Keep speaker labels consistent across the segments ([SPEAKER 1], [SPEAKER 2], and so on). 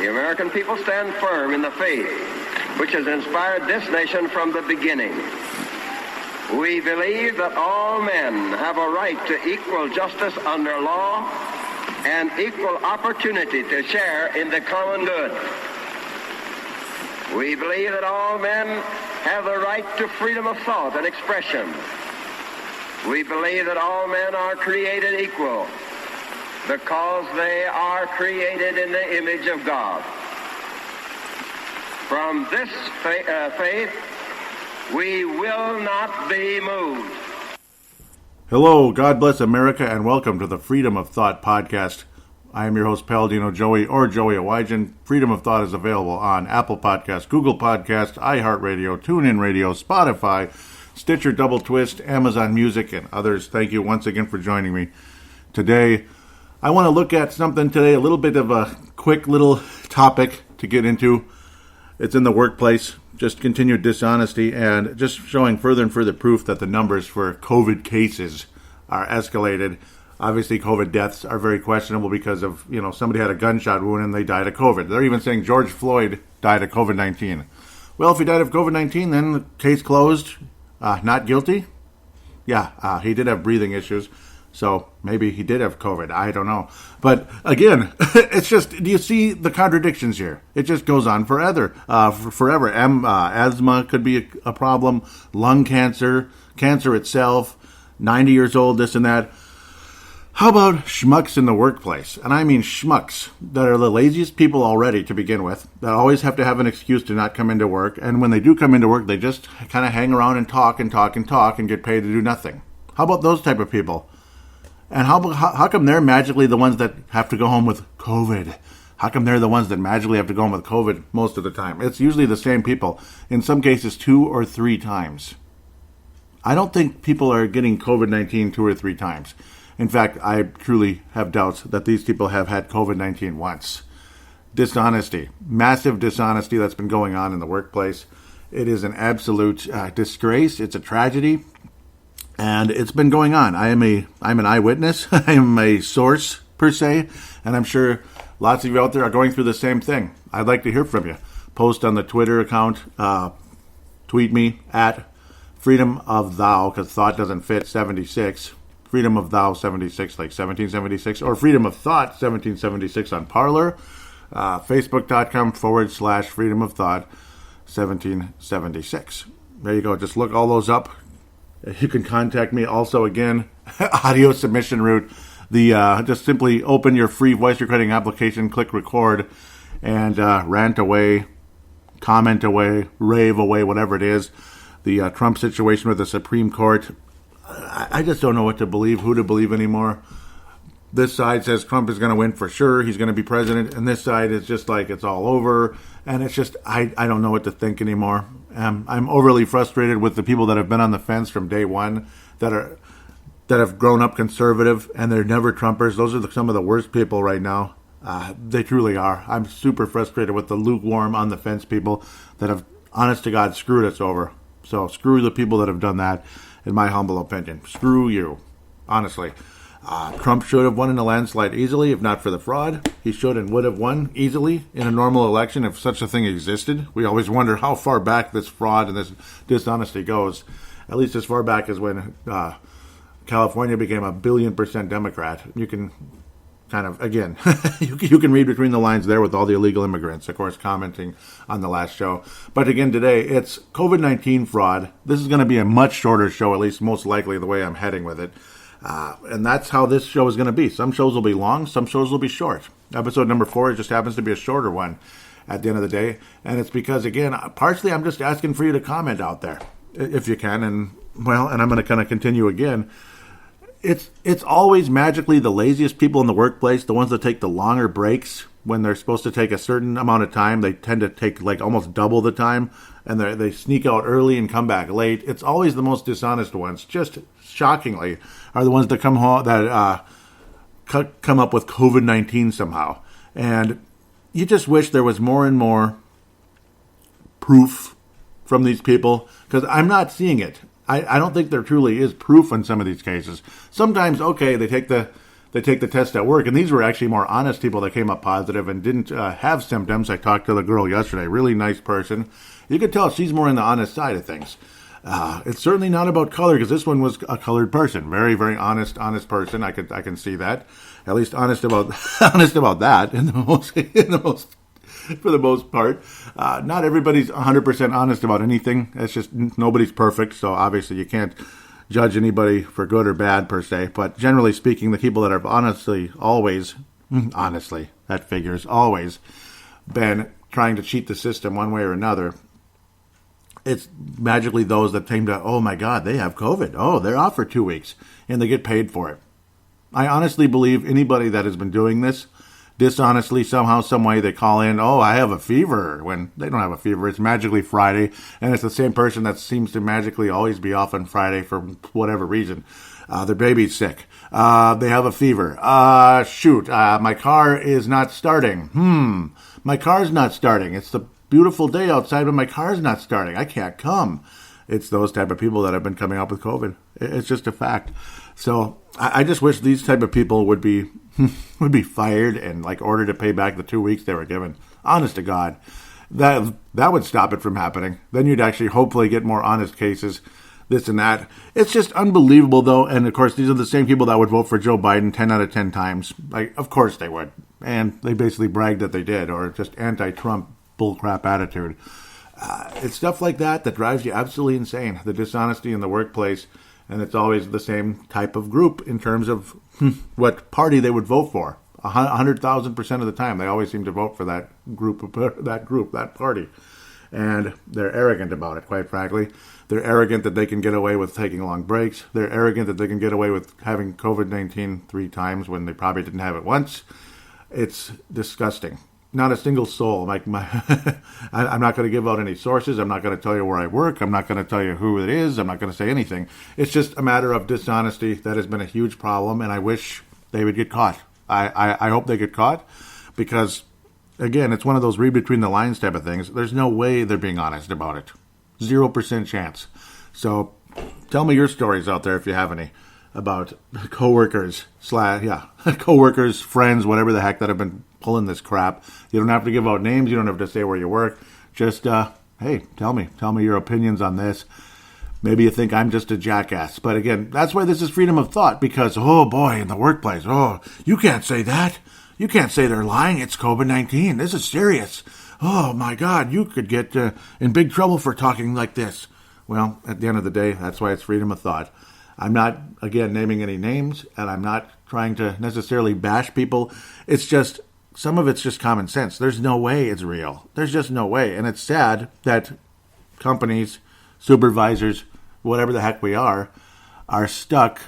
[SPEAKER 1] the American people stand firm in the faith which has inspired this nation from the beginning. We believe that all men have a right to equal justice under law and equal opportunity to share in the common good. We believe that all men have the right to freedom of thought and expression. We believe that all men are created equal because they are created in the image of God. From this faith, we will not be moved.
[SPEAKER 2] Hello, God bless America, and welcome to the Freedom of Thought podcast. I am your host, Paladino Joey, or Joey Awajan. Freedom of Thought is available on Apple Podcasts, Google Podcasts, iHeartRadio, TuneIn Radio, Spotify, Stitcher, Double Twist, Amazon Music, and others. Thank you once again for joining me. Today, I want to look at something today, a little bit of a quick little topic to get into. It's in the workplace, just continued dishonesty, and just showing further and further proof that the numbers for COVID cases are escalated. Obviously, COVID deaths are very questionable because of, somebody had a gunshot wound and they died of COVID. They're even saying George Floyd died of COVID-19. Well, if he died of COVID-19, then the case closed. Not guilty? Yeah, he did have breathing issues. So maybe he did have COVID. I don't know. But again, it's just, do you see the contradictions here? It just goes on forever. Asthma could be a problem. Lung cancer, cancer itself, 90 years old, this and that. How about schmucks in the workplace? And I mean schmucks that are the laziest people already to begin with, that always have to have an excuse to not come into work. And when they do come into work, they just kind of hang around and talk and get paid to do nothing. How about those type of people? And how come they're magically the ones that have to go home with COVID? How come they're the ones that magically have to go home with COVID most of the time? It's usually the same people, in some cases 2 or 3 times. I don't think people are getting COVID-19 2 or 3 times. In fact, I truly have doubts that these people have had COVID-19 once. Dishonesty, massive dishonesty that's been going on in the workplace. It is an absolute disgrace. It's a tragedy. And it's been going on. I'm an eyewitness. I am a source, per se. And I'm sure lots of you out there are going through the same thing. I'd like to hear from you. Post on the Twitter account. Tweet me at Freedom of Thou, because thought doesn't fit, 76. Freedom of Thou 76, like 1776. Or Freedom of Thought 1776 on Parler. Facebook.com/Freedom of Thought 1776. There you go. Just look all those up. You can contact me also, again, audio submission route. Just simply open your free voice recording application, click record, and rant away, comment away, rave away, whatever it is. The Trump situation with the Supreme Court, I just don't know what to believe, who to believe anymore. This side says Trump is going to win for sure, he's going to be president, and this side is just like it's all over, and it's just, I don't know what to think anymore. I'm overly frustrated with the people that have been on the fence from day one, that have grown up conservative, and they're never Trumpers. Those are some of the worst people right now. They truly are. I'm super frustrated with the lukewarm, on the fence people that have, honest to God, screwed us over. So screw the people that have done that, in my humble opinion. Screw you, honestly. Trump should have won in a landslide easily, if not for the fraud. He should and would have won easily in a normal election if such a thing existed. We always wonder how far back this fraud and this dishonesty goes. At least as far back as when California became a 1 billion% Democrat. You can kind of, again, you can read between the lines there with all the illegal immigrants, of course, commenting on the last show. But again, today, it's COVID-19 fraud. This is going to be a much shorter show, at least most likely the way I'm heading with it. And that's how this show is going to be. Some shows will be long, some shows will be short. Episode number 4 just happens to be a shorter one at the end of the day. And it's because, again, partially I'm just asking for you to comment out there, if you can. And I'm going to kind of continue again. It's always magically the laziest people in the workplace, the ones that take the longer breaks when they're supposed to take a certain amount of time. They tend to take like almost double the time, and they sneak out early and come back late. It's always the most dishonest ones, just shockingly, are the ones that come home, that come up with COVID-19 somehow. And you just wish there was more and more proof from these people, because I'm not seeing it. I don't think there truly is proof in some of these cases. Sometimes, okay, they take the they take the test at work. And these were actually more honest people that came up positive and didn't have symptoms. I talked to the girl yesterday, really nice person. You could tell she's more on the honest side of things. It's certainly not about color, because this one was a colored person. Very, very honest person. I can see that. At least honest about that in the most for the most part. Not everybody's 100% honest about anything. It's just nobody's perfect, so obviously you can't judge anybody for good or bad per se. But generally speaking, the people that have honestly, that figures, always been trying to cheat the system one way or another, it's magically those that seem to, oh my God, they have COVID. Oh, they're off for 2 weeks, and they get paid for it. I honestly believe anybody that has been doing this dishonestly, somehow, some way, they call in, oh, I have a fever, when they don't have a fever. It's magically Friday, and it's the same person that seems to magically always be off on Friday for whatever reason. Their baby's sick. They have a fever. My car is not starting. My car's not starting. It's the beautiful day outside, but my car's not starting. I can't come. It's those type of people that have been coming up with COVID. It's just a fact. So I just wish these type of people would be fired and ordered to pay back the 2 weeks they were given. Honest to God, that would stop it from happening. Then you'd actually hopefully get more honest cases, this and that. It's just unbelievable, though. And of course, these are the same people that would vote for Joe Biden 10 out of 10 times. Of course they would. And they basically bragged that they did, or just anti-Trump bullcrap attitude. It's stuff like that drives you absolutely insane. The dishonesty in the workplace. And it's always the same type of group in terms of what party they would vote for. 100,000% of the time, they always seem to vote for that party. And they're arrogant about it, quite frankly. They're arrogant that they can get away with taking long breaks. They're arrogant that they can get away with having COVID-19 3 times when they probably didn't have it once. It's disgusting. Not a single soul. I'm not going to give out any sources. I'm not going to tell you where I work. I'm not going to tell you who it is. I'm not going to say anything. It's just a matter of dishonesty that has been a huge problem, and I wish they would get caught. I hope they get caught, because, again, it's one of those read between the lines type of things. There's no way they're being honest about it. 0% chance. So tell me your stories out there if you have any about coworkers, friends, whatever the heck, that have been pulling this crap. You don't have to give out names. You don't have to say where you work. Just, hey, tell me your opinions on this. Maybe you think I'm just a jackass. But again, that's why this is freedom of thought, because, oh boy, in the workplace, oh, you can't say that. You can't say they're lying. It's COVID-19. This is serious. Oh my God, you could get in big trouble for talking like this. Well, at the end of the day, that's why it's freedom of thought. I'm not, again, naming any names, and I'm not trying to necessarily bash people. It's just, some of it's just common sense. There's no way it's real. There's just no way. And it's sad that companies, supervisors, whatever the heck we are stuck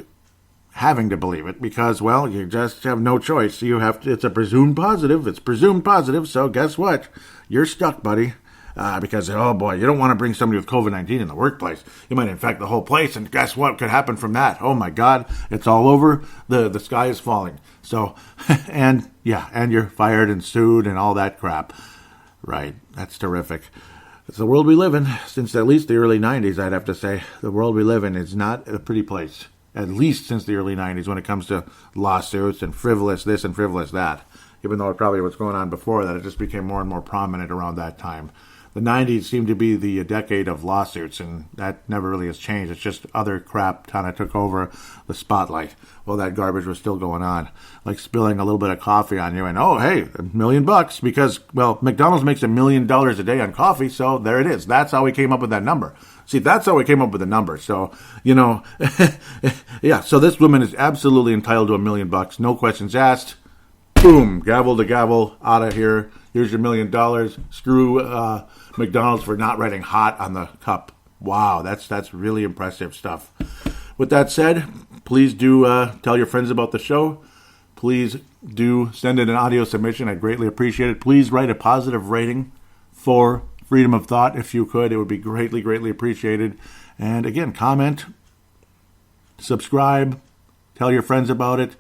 [SPEAKER 2] having to believe it, because, well, you just have no choice. It's a presumed positive. It's presumed positive. So guess what? You're stuck, buddy. Because, oh boy, you don't want to bring somebody with COVID-19 in the workplace. You might infect the whole place, and guess what could happen from that? Oh my God, it's all over. The sky is falling. So, and you're fired and sued and all that crap. Right, that's terrific. It's the world we live in. Since at least the early 90s, I'd have to say, the world we live in is not a pretty place. At least since the early 90s, when it comes to lawsuits and frivolous this and frivolous that. Even though it probably was going on before that, it just became more and more prominent around that time. The 90s seemed to be the decade of lawsuits, and that never really has changed. It's just other crap kind of took over the spotlight. Well, that garbage was still going on. Like spilling a little bit of coffee on you, and oh, hey, $1 million, because, well, McDonald's makes $1 million a day on coffee, so there it is. That's how we came up with that number. See, that's how we came up with the number. So, yeah, so this woman is absolutely entitled to $1 million. No questions asked. Boom, gavel to gavel, out of here. Here's your $1 million. Screw McDonald's for not writing hot on the cup. Wow, that's really impressive stuff. With that said, please do tell your friends about the show. Please do send in an audio submission. I'd greatly appreciate it. Please write a positive rating for Freedom of Thought if you could. It would be greatly, greatly appreciated. And again, comment, subscribe, tell your friends about it.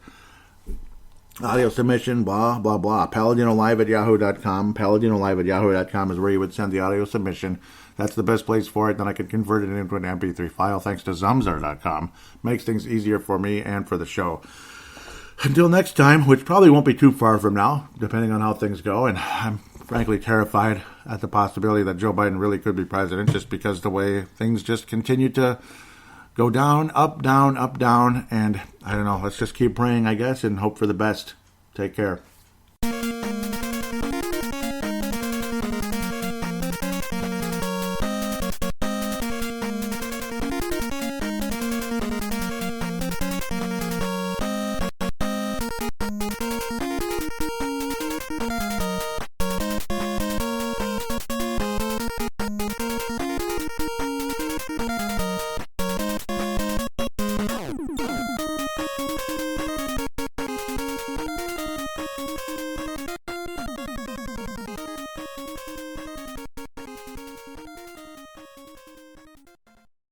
[SPEAKER 2] Audio submission, blah, blah, blah. paladinolive@yahoo.com. paladinolive@yahoo.com is where you would send the audio submission. That's the best place for it. Then I can convert it into an MP3 file thanks to Zamzar.com. Makes things easier for me and for the show. until next time, which probably won't be too far from now, depending on how things go. And I'm frankly terrified at the possibility that Joe Biden really could be president, just because the way things just continue to go down, up, down, up, down. And I don't know, let's just keep praying, I guess, and hope for the best. Take care.